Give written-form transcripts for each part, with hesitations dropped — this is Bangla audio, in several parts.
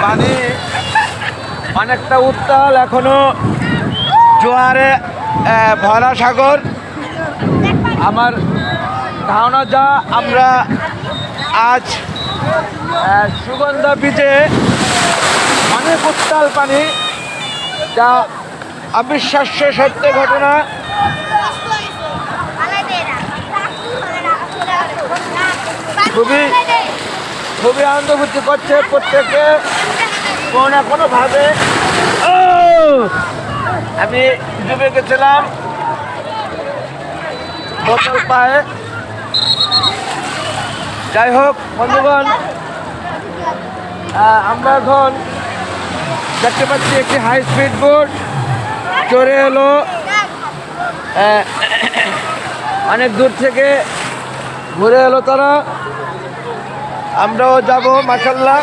পানি অনেকটা উত্তাল, এখনো জোয়ারে ভরা সাগর। আমার ধারণা যা আমরা আজ সুগন্ধা বিচে অনেক উত্তাল পানি, যা অবিশ্বাস্য সত্য ঘটনা। খুবই খুবই আনন্দভূতি করছে প্রত্যেকে কোনো না কোনোভাবে। আমি ডুবে গেছিলাম বোতল পায়ে। যাই হোক বন্ধুগণ, আমরা এখন দেখতে পাচ্ছি একটি হাই স্পিড বোট চড়ে এলো অনেক দূর থেকে ঘুরে এলো তারা। আমরাও যাব মাশাআল্লাহ।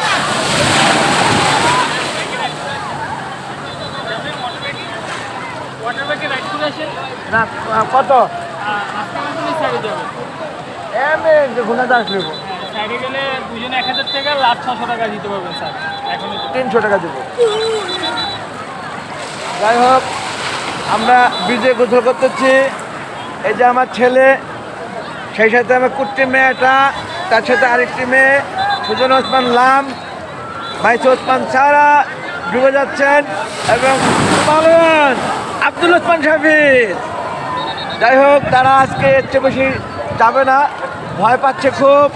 না কত ঘুরে আসলে সাইডে গেলে দুজনে 1000 টাকা, লাস্ট 600 টাকা দিতে পারবেন স্যার। এখন 300 টাকা দেবো। যাই হোক, আমরা ব্রিজে গোসল করতেছি। এই যে আমার ছেলে, সেই সাথে আমার কুট্টি মেয়েটা, তার সাথে আরেকটি মেয়ে সুজন ওসমান লাম, ভাইস ওসমান সারা ডুবে যাচ্ছেন, এবং পালন আব্দুল ওসমান শাফিদ। যাই হোক, তারা আজকে এর চেয়ে বেশি যাবে না, ভয় পাচ্ছে খুব।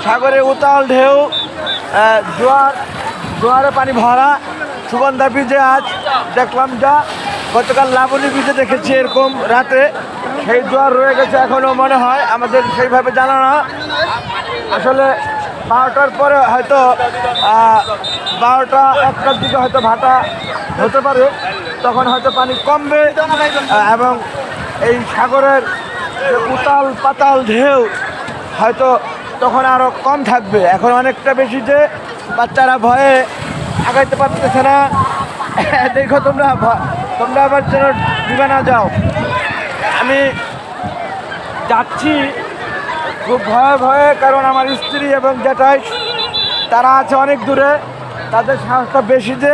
সাগরে উতাল ঢেউ, জোয়ারে পানি ভরা। সুগন্ধা ব্রিজে আজ দেখলাম যা, গতকাল লাবণী ব্রিজে দেখেছি এরকম রাতে, সেই জোয়ার রয়ে গেছে এখনও মনে হয়, আমাদের সেইভাবে জানা না। আসলে 12টার পরে হয়তো 12টা 1টার দিকে হয়তো ভাটা হতে পারে, তখন হয়তো পানি কমবে, এবং এই সাগরের যে উতাল পাতাল ঢেউ হয়তো তখন আরও কম থাকবে। এখন অনেকটা বেশি, যে বাচ্চারা ভয়ে আগাইতে পারতেছে না। দেখো তোমরা আবার যেন ডুবে না যাও। আমি যাচ্ছি খুব ভয়ে ভয়ে, কারণ আমার স্ত্রী এবং জ্যাঠাই তারা আছে অনেক দূরে, তাদের সাহসটা বেশি, যে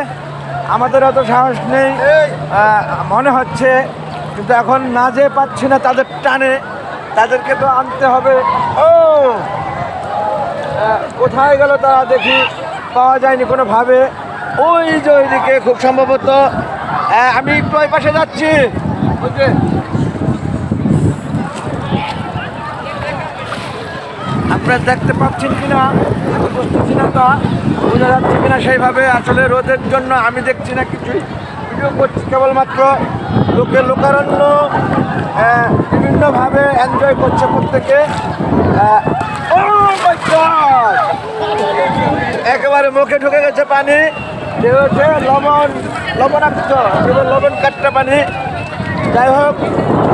আমাদের অত সাহস নেই মনে হচ্ছে। কিন্তু এখন না যেয়ে পাচ্ছি না, তাদের টানে তাদেরকে তো আনতে হবে। ও কোথায় গেল তারা, দেখি পাওয়া যায়নি কোনোভাবে। ওই যে ওইদিকে খুব সম্ভবত, আমি একটু ওই পাশে যাচ্ছি। আপনারা দেখতে পাচ্ছেন কিনা বুঝতেছি না, তা বোঝা যাচ্ছে কিনা সেইভাবে। আসলে রোদের জন্য আমি দেখছি না কিছুই, ভিডিও করছি কেবলমাত্র। লোকারণ্য বিভিন্নভাবে এনজয় করছে প্রত্যেকে। একেবারে মুখে ঢুকে গেছে পানি, যে হচ্ছে লবণাক্ত, লবণ কাটটা পানি। যাই হোক,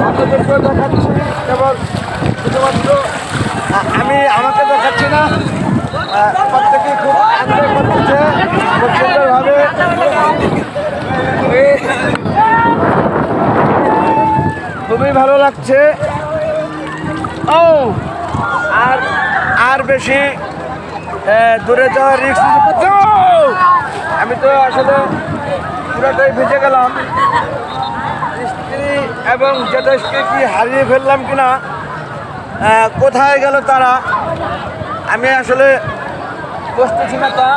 আপনাদেরকেও দেখাচ্ছি, কেবল শুধুমাত্র আমি আমাকে দেখাচ্ছি না, প্রত্যেকে খুব এনজয় করতেছে খুব সুন্দরভাবে। খুবই ভালো লাগছে। ও আর বেশি দূরে যাওয়ার রিস্ক। আমি তো আসলে পুরোটাই ভিজে গেলাম। স্ত্রী এবং জ্যাঠাইকে কি হারিয়ে ফেললাম কিনা, কোথায় গেল তারা, আমি আসলে বুঝতেছি না। তা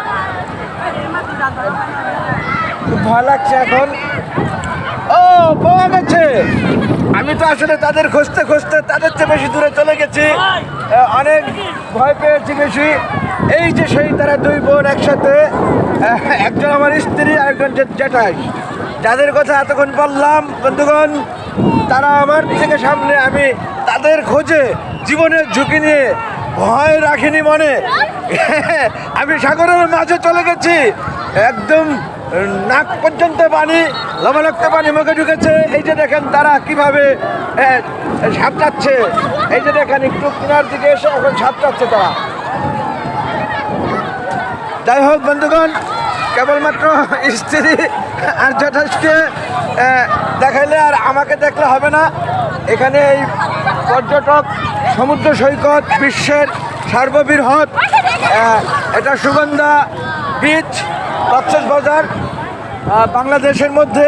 খুব ভয় লাগছে এখন। ও পাওয়া গেছে। আমি তো আসলে তাদের খুঁজতে খুঁজতে তাদের চেয়ে বেশি দূরে চলে গেছি, অনেক ভয় পেয়েছি বেশি। এই যে সেই তারা দুই বোন একসাথে, একজন আমার স্ত্রী আর একজন জ্যাঠাই, যাদের কথা এতক্ষণ বললাম বন্ধুগণ, তারা আমার থেকে সামনে। আমি তাদের খোঁজে জীবনের ঝুঁকি নিয়ে ভয় রাখিনি মনে। আমি সাগরের মাঝে চলে গেছি, একদম নাক পর্যন্ত পানি, লবণাক্ত পানি মুখে ঢুকেছে। এই যে দেখেন তারা কিভাবে সাঁতরাচ্ছে, এই যে দেখেন একটু কিনার দিকে এসে এখন সাঁতরাচ্ছে তারা। যাই হোক বন্ধুগণ, কেবলমাত্র স্ত্রী আর জ্যাঠাইকে দেখাইলে আর আমাকে দেখলে হবে না। এখানে এই পর্যটক সমুদ্র সৈকত বিশ্বের সর্ববৃহৎ, এটা সুগন্ধা বিচ কক্সবাজার বাংলাদেশের মধ্যে।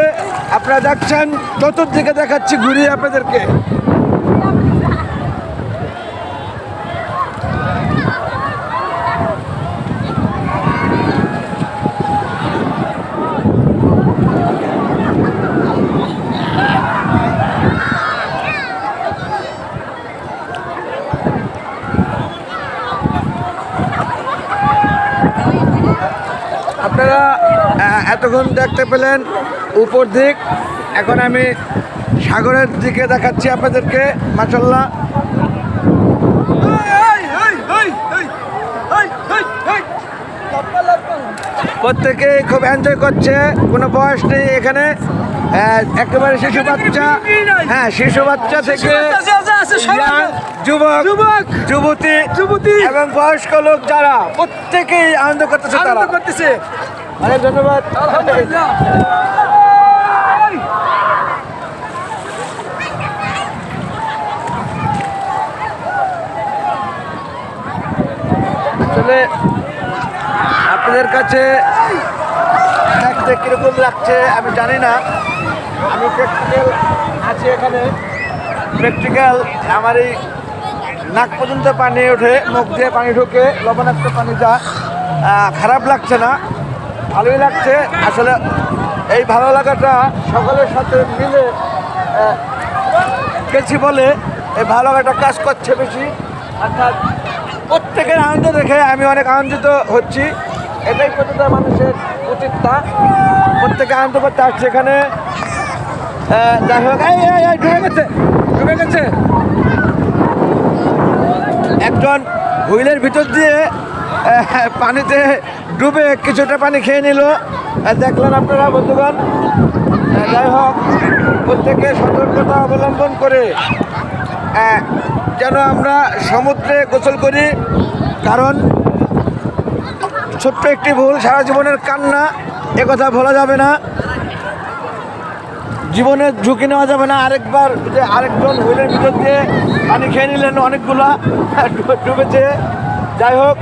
আপনারা যাচ্ছেন, চতুর্দিকে দেখাচ্ছি ঘুরিয়ে আপনাদেরকে। আপনারা এতক্ষণ দেখতে পেলেন উপর দিক, এখন আমি সাগরের দিকে দেখাচ্ছি আপনাদেরকে। মাশাআল্লাহ, প্রত্যেকে খুব এনজয় করছে, কোনো বয়স নেই এখানে। একেবারে শিশু বাচ্চা, হ্যাঁ শিশু বাচ্চা থেকে যুবক যুবতী এবং বয়স্ক লোক যারা, প্রত্যেকেই আনন্দ করতেছে, তারা করতেছে। অনেক ধন্যবাদ। আসলে আপনাদের কাছে দেখতে কিরকম লাগছে আমি জানি না। আমি প্র্যাকটিক্যাল আছি এখানে, প্র্যাকটিক্যাল আমার এই নাক পর্যন্ত পানি ওঠে, মুখ দিয়ে পানি ঢোকে, লবণাক্ত পানি। যা খারাপ লাগছে না, ভালোই লাগছে। আসলে এই ভালো লাগাটা সকলের সাথে মিলে গেছি বলে এই ভালো লাগাটা কাজ করছে বেশি। অর্থাৎ প্রত্যেকের আনন্দ দেখে আমি অনেক আনন্দিত হচ্ছি। এটাই প্রতিটা মানুষের উচিত, তা প্রত্যেকে আনন্দ করতে আসছে এখানে। যাই হোক, ডুবে গেছে একজন হুইলের ভিতর দিয়ে পানিতে ডুবে কিছুটা পানি খেয়ে নিল, দেখলেন আপনারা বন্ধুগণ। যাই হোক, প্রত্যেকে সতর্কতা অবলম্বন করে যেন আমরা সমুদ্রে গোসল করি, কারণ ছোট্ট একটি ভুল সারা জীবনের কান্না, একথা ভোলা যাবে না। জীবনের ঝুঁকি নেওয়া যাবে না। আরেকবার যে আরেকজন হুইলের ভিতর দিয়ে পানি খেয়ে নিলেন, অনেকগুলা ডুবেছে। যাই হোক,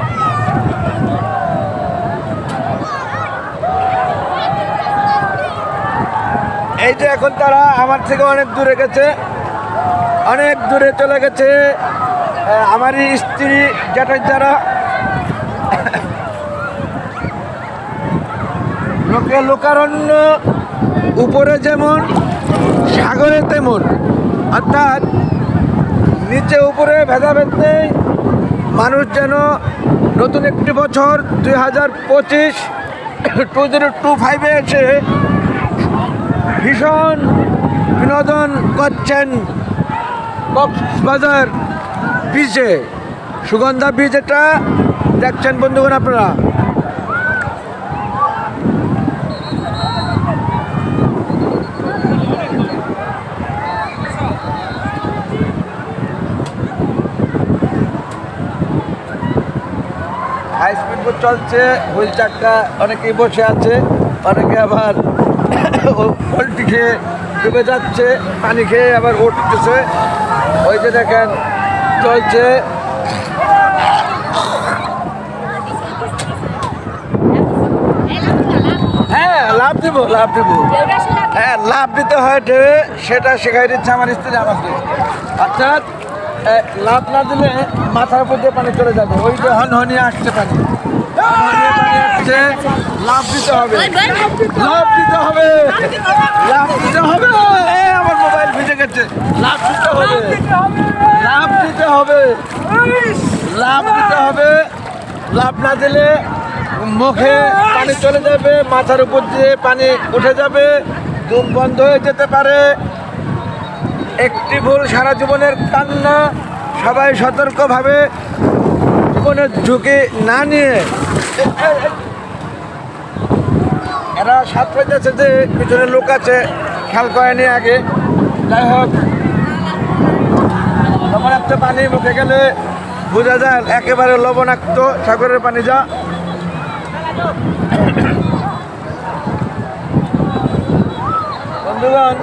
এই যে এখন তারা আমার থেকে অনেক দূরে গেছে, অনেক দূরে চলে গেছে। আমারই স্ত্রী জ্যাঠার যারা, লোকারণ্য উপরে যেমন সাগরে তেমন, অর্থাৎ নিচে উপরে ভেদাভেদ নেই। মানুষ যেন নতুন একটি বছর 2025 2025 এসে ভীষণ বিনোদন করছেন কক্সবাজার বিচে, সুগন্ধা বিচ। এটা দেখছেন বন্ধুগণ আপনারা। হাই স্পিড বোট চলছে, হুইল চাক্কা, অনেকেই বসে আছে, অনেকে আবার পোল্ট্রি খেয়ে ডুবে যাচ্ছে, পানি খেয়ে আবার উঠতেছে। ওই যে দেখেন চলছে। হ্যাঁ, লাভ দিব। হ্যাঁ, লাভ দিতে হয় ঢেউয়ে, সেটা শেখাই দিচ্ছে আমার স্ত্রী আমাকে। অর্থাৎ লাভ না দিলে মাথার উপর দিয়ে পানি চলে যাবে। ওই যে হনহনিয়ে আসছে পানি, আসছে। লাভ দিতে হবে, লাভ দিতে হবে, লাভ দিতে হবে। আমার মোবাইল ভিজে গেছে। লাভ দিতে হবে, লাভ দিতে হবে, লাভ দিতে হবে। লাভ না দিলে মুখে পানি চলে যাবে, মাথার উপর দিয়ে পানি উঠে যাবে, দম বন্ধ হয়ে যেতে পারে। একটি ভুল সারা জীবনের কান্না। সবাই সতর্কভাবে জীবনের ঝুঁকি না নিয়ে, এরা সাত পাইতেছে যে পিছনে লোক আছে, খেয়াল করেনি আগে। যাই হোক, লবণাক্ত পানি মুখে গেলে বোঝা যায় একেবারে লবণাক্ত সাগরের পানি। যা বন্ধুগণ,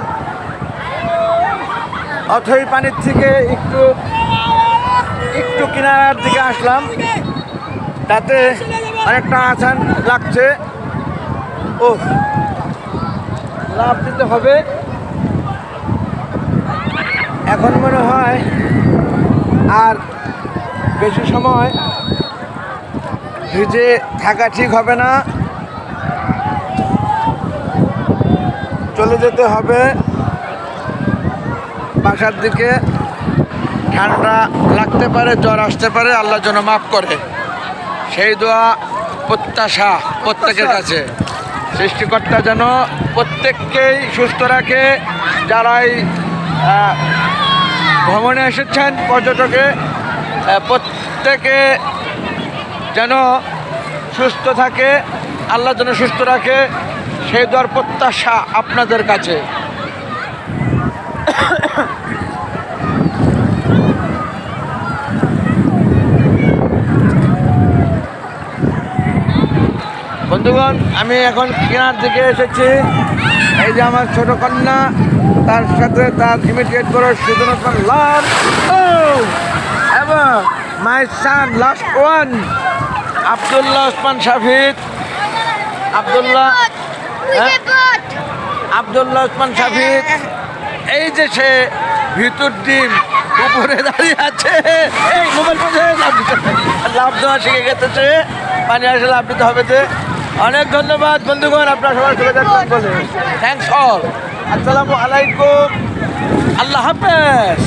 অথই পানির থেকে একটু কিনারার দিকে আসলাম, তাতে অনেকটা আসান লাগছে। ও লাভ দিতে হবে। এখন মনে হয় আর বেশি সময় ভিজে থাকা ঠিক হবে না, চলে যেতে হবে বাসার দিকে। ঠান্ডা লাগতে পারে, জ্বর আসতে পারে, আল্লাহ যেন মাফ করে সেই দোয়া প্রত্যাশা প্রত্যেকের কাছে। সৃষ্টিকর্তা যেন প্রত্যেককেই সুস্থ রাখে, যারাই ভ্রমণে এসেছেন পর্যটকে প্রত্যেকে যেন সুস্থ থাকে, আল্লাহ যেন সুস্থ রাখে সেই দোয়ার প্রত্যাশা আপনাদের কাছে। বন্ধুগণ, আমি এখন কেনার দিকে এসেছি। এই যে আমার ছোট কন্যা, তার সাথে তার ইমিডিয়েট বড় সুজনতন লাভ এবং মাই সান লাস্ট ওয়ান আব্দুল্লাহ ওসমান শাফিক। আব্দুল্লাহ ওসমান শাফিক, এই যে সে ভিতর ডিম উপরে দাঁড়িয়ে আছে, এই মোবাইল লাভ দেওয়া শিখে গেছে, পানি আসলে লাভ দিতে হবে। অনেক ধন্যবাদ বন্ধুগণ, আপনারা সবাই চলে যাচ্ছেন বলে। Thanks all. আসসালামু আলাইকুম, আল্লাহ হাফেজ।